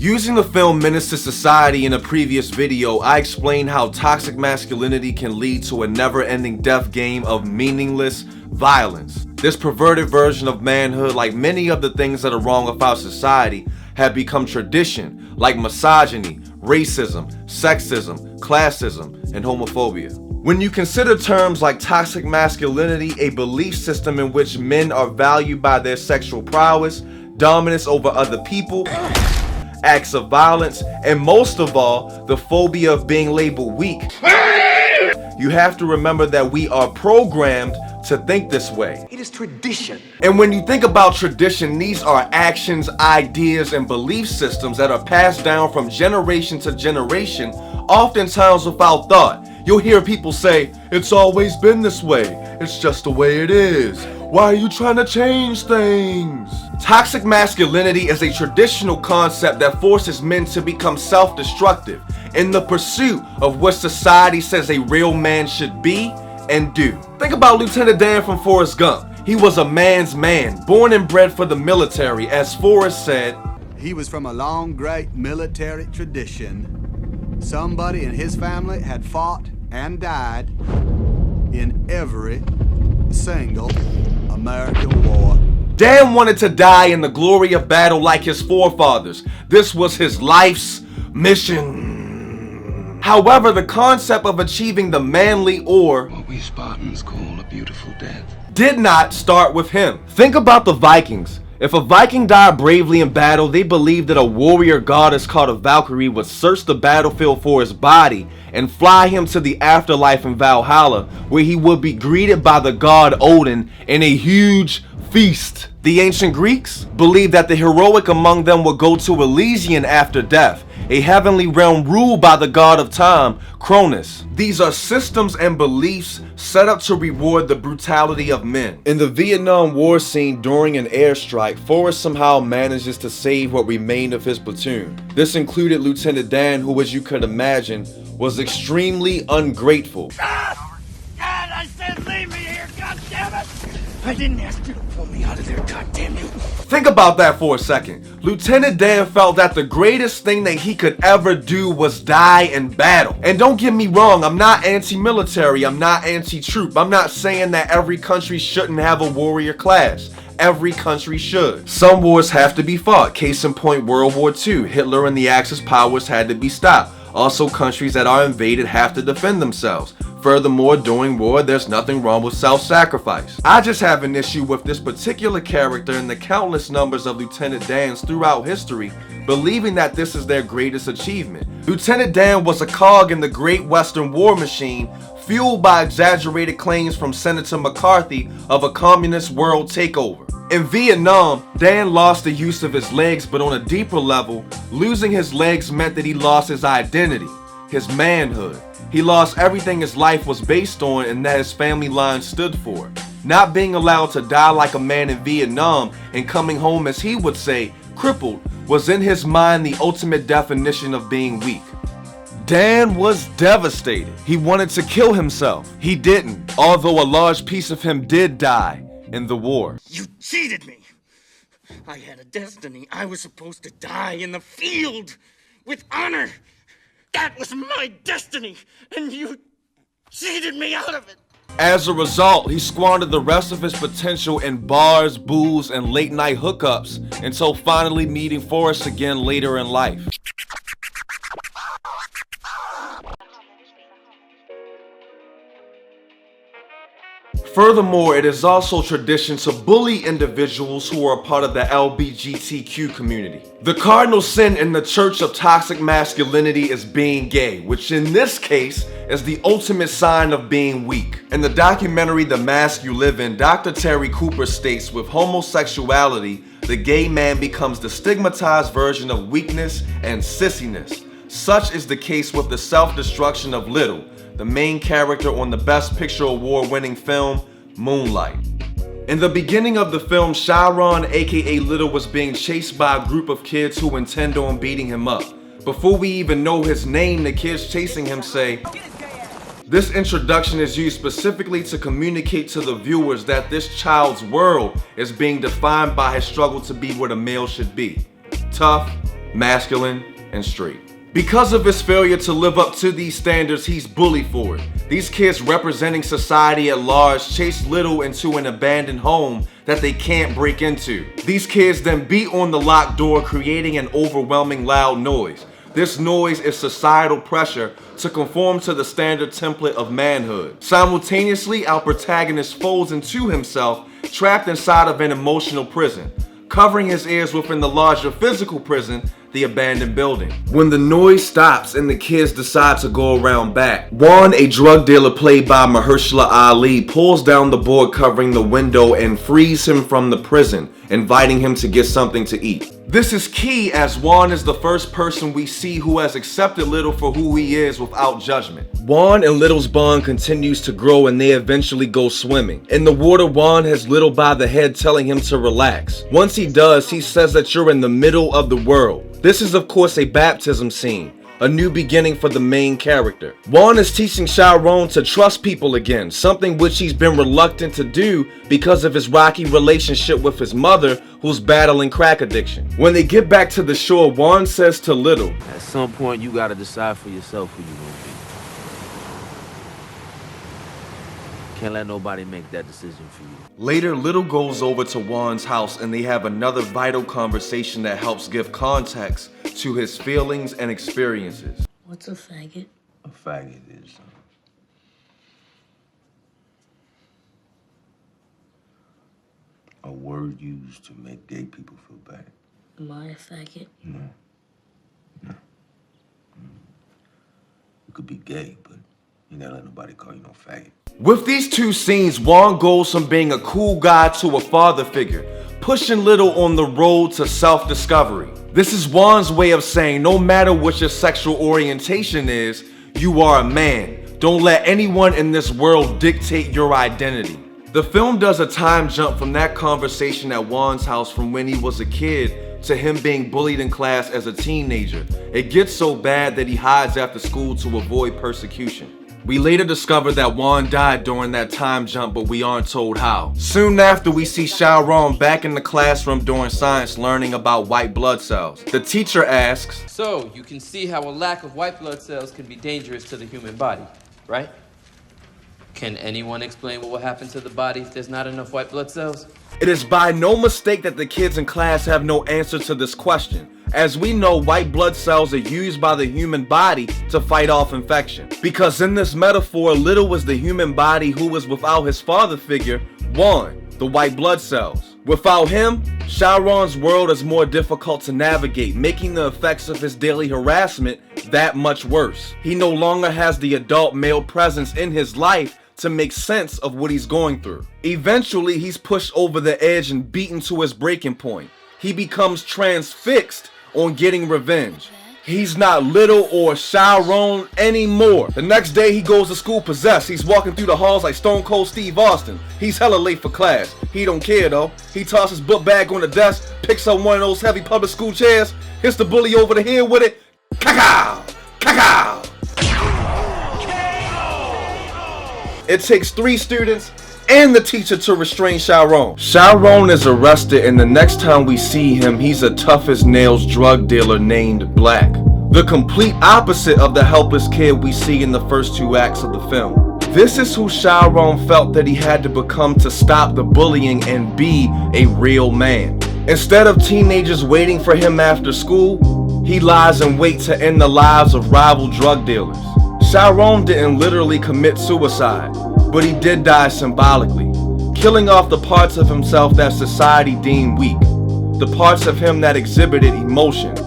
Using the film Menace to Society in a previous video, I explained how toxic masculinity can lead to a never-ending death game of meaningless violence. This perverted version of manhood, like many of the things that are wrong about society, have become tradition, like misogyny, racism, sexism, classism, and homophobia. When you consider terms like toxic masculinity, a belief system in which men are valued by their sexual prowess, dominance over other people, acts of violence, and most of all, the phobia of being labeled weak, you have to remember that we are programmed to think this way. It is tradition. And when you think about tradition, these are actions, ideas, and belief systems that are passed down from generation to generation, oftentimes without thought. You'll hear people say, "It's always been this way. It's just the way it is. Why are you trying to change things?" Toxic masculinity is a traditional concept that forces men to become self-destructive in the pursuit of what society says a real man should be and do. Think about Lieutenant Dan from Forrest Gump. He was a man's man, born and bred for the military. As Forrest said, he was from a long, great military tradition. Somebody in his family had fought and died in every single American war. Dan wanted to die in the glory of battle like his forefathers. This was his life's mission. However, the concept of achieving the manly or what we Spartans call a beautiful death did not start with him. Think about the Vikings. If a Viking died bravely in battle, they believed that a warrior goddess called a Valkyrie would search the battlefield for his body and fly him to the afterlife in Valhalla, where he would be greeted by the god Odin in a huge feast. The ancient Greeks believed that the heroic among them would go to Elysium after death, a heavenly realm ruled by the god of time, Cronus. These are systems and beliefs set up to reward the brutality of men. In the Vietnam War scene during an airstrike, Forrest somehow manages to save what remained of his platoon. This included Lieutenant Dan, who, as you could imagine, was extremely ungrateful. God, I said leave me here, God damn it! I didn't ask you to pull me out of there, God damn you. Think about that for a second. Lieutenant Dan felt that the greatest thing that he could ever do was die in battle. And don't get me wrong, I'm not anti-military, I'm not anti-troop. I'm not saying that every country shouldn't have a warrior class. Every country should. Some wars have to be fought. Case in point, World War II. Hitler and the Axis powers had to be stopped. Also, countries that are invaded have to defend themselves. Furthermore, during war, there's nothing wrong with self-sacrifice. I just have an issue with this particular character and the countless numbers of Lieutenant Dans throughout history believing that this is their greatest achievement. Lieutenant Dan was a cog in the Great Western War Machine, fueled by exaggerated claims from Senator McCarthy of a communist world takeover. In Vietnam, Dan lost the use of his legs, but on a deeper level, losing his legs meant that he lost his identity, his manhood. He lost everything his life was based on and that his family line stood for. Not being allowed to die like a man in Vietnam and coming home, as he would say, crippled, was in his mind the ultimate definition of being weak. Dan was devastated. He wanted to kill himself. He didn't, although a large piece of him did die in the war. You cheated me. I had a destiny. I was supposed to die in the field with honor. That was my destiny, and you cheated me out of it. As a result, he squandered the rest of his potential in bars, booze, and late-night hookups until finally meeting Forrest again later in life. Furthermore, it is also tradition to bully individuals who are a part of the LGBTQ community. The cardinal sin in the Church of Toxic Masculinity is being gay, which in this case is the ultimate sign of being weak. In the documentary The Mask You Live In, Dr. Terry Cooper states, with homosexuality, the gay man becomes the stigmatized version of weakness and sissiness. Such is the case with the self-destruction of Little, the main character on the Best Picture award-winning film, Moonlight. In the beginning of the film, Chiron, aka Little, was being chased by a group of kids who intend on beating him up. Before we even know his name, the kids chasing him say, this introduction is used specifically to communicate to the viewers that this child's world is being defined by his struggle to be what a male should be. Tough, masculine, and straight. Because of his failure to live up to these standards, he's bullied for it. These kids representing society at large chase Little into an abandoned home that they can't break into. These kids then beat on the locked door, creating an overwhelming loud noise. This noise is societal pressure to conform to the standard template of manhood. Simultaneously, our protagonist folds into himself, trapped inside of an emotional prison, covering his ears within the larger physical prison, the abandoned building. When the noise stops and the kids decide to go around back, Juan, a drug dealer played by Mahershala Ali, pulls down the board covering the window and frees him from the prison, inviting him to get something to eat. This is key as Juan is the first person we see who has accepted Little for who he is without judgment. Juan and Little's bond continues to grow and they eventually go swimming. In the water, Juan has Little by the head telling him to relax. Once he does, he says that you're in the middle of the world. This is of course a baptism scene, a new beginning for the main character. Juan is teaching Chiron to trust people again, something which he's been reluctant to do because of his rocky relationship with his mother, who's battling crack addiction. When they get back to the shore, Juan says to Little, "At some point, you gotta decide for yourself who you're gonna be. Can't let nobody make that decision for you." Later, Little goes over to Juan's house and they have another vital conversation that helps give context to his feelings and experiences. What's a faggot? A faggot is a word used to make gay people feel bad. Am I a faggot? No. You could be gay, but you never let nobody call you no faggot. With these two scenes, Juan goes from being a cool guy to a father figure, pushing Little on the road to self-discovery. This is Juan's way of saying no matter what your sexual orientation is, you are a man. Don't let anyone in this world dictate your identity. The film does a time jump from that conversation at Juan's house from when he was a kid to him being bullied in class as a teenager. It gets so bad that he hides after school to avoid persecution. We later discover that Juan died during that time jump, but we aren't told how. Soon after, we see Chiron back in the classroom doing science, learning about white blood cells. The teacher asks, "So, you can see how a lack of white blood cells can be dangerous to the human body, right? Can anyone explain what will happen to the body if there's not enough white blood cells?" It is by no mistake that the kids in class have no answer to this question. As we know, white blood cells are used by the human body to fight off infection. Because in this metaphor, Little was the human body who was without his father figure, Juan, the white blood cells. Without him, Chiron's world is more difficult to navigate, making the effects of his daily harassment that much worse. He no longer has the adult male presence in his life to make sense of what he's going through. Eventually, he's pushed over the edge and beaten to his breaking point. He becomes transfixed on getting revenge. He's not Little or Chiron anymore. The next day he goes to school possessed. He's walking through the halls like Stone Cold Steve Austin. He's hella late for class. He don't care though. He tosses his book bag on the desk, picks up one of those heavy public school chairs, hits the bully over the head with it. Cacao! Cacao! It takes 3 students and the teacher to restrain Chiron. Chiron is arrested, and the next time we see him, he's a tough-as-nails drug dealer named Black. The complete opposite of the helpless kid we see in the first 2 acts of the film. This is who Chiron felt that he had to become to stop the bullying and be a real man. Instead of teenagers waiting for him after school, he lies in wait to end the lives of rival drug dealers. Chiron didn't literally commit suicide, but he did die symbolically, killing off the parts of himself that society deemed weak, the parts of him that exhibited emotion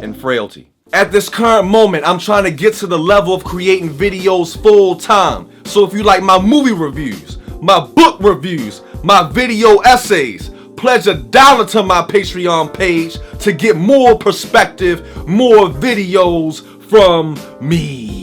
and frailty. At this current moment, I'm trying to get to the level of creating videos full time. So if you like my movie reviews, my book reviews, my video essays, pledge $1 to my Patreon page to get more perspective, more videos from me.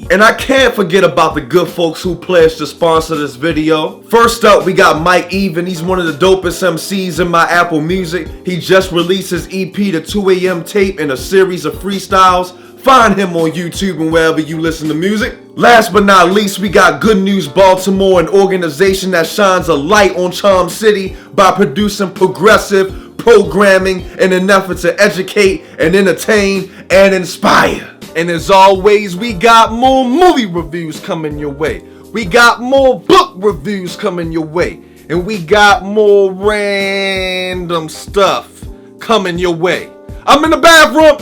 And I can't forget about the good folks who pledged to sponsor this video. First up, we got Mike Even. He's one of the dopest MCs in my Apple Music. He just released his EP, The 2 AM Tape, and a series of freestyles. Find him on YouTube and wherever you listen to music. Last but not least, we got Good News Baltimore, an organization that shines a light on Charm City by producing progressive, programming in an effort to educate and entertain and inspire. And as always, we got more movie reviews coming your way. We got more book reviews coming your way. And we got more random stuff coming your way. I'm in the bathroom.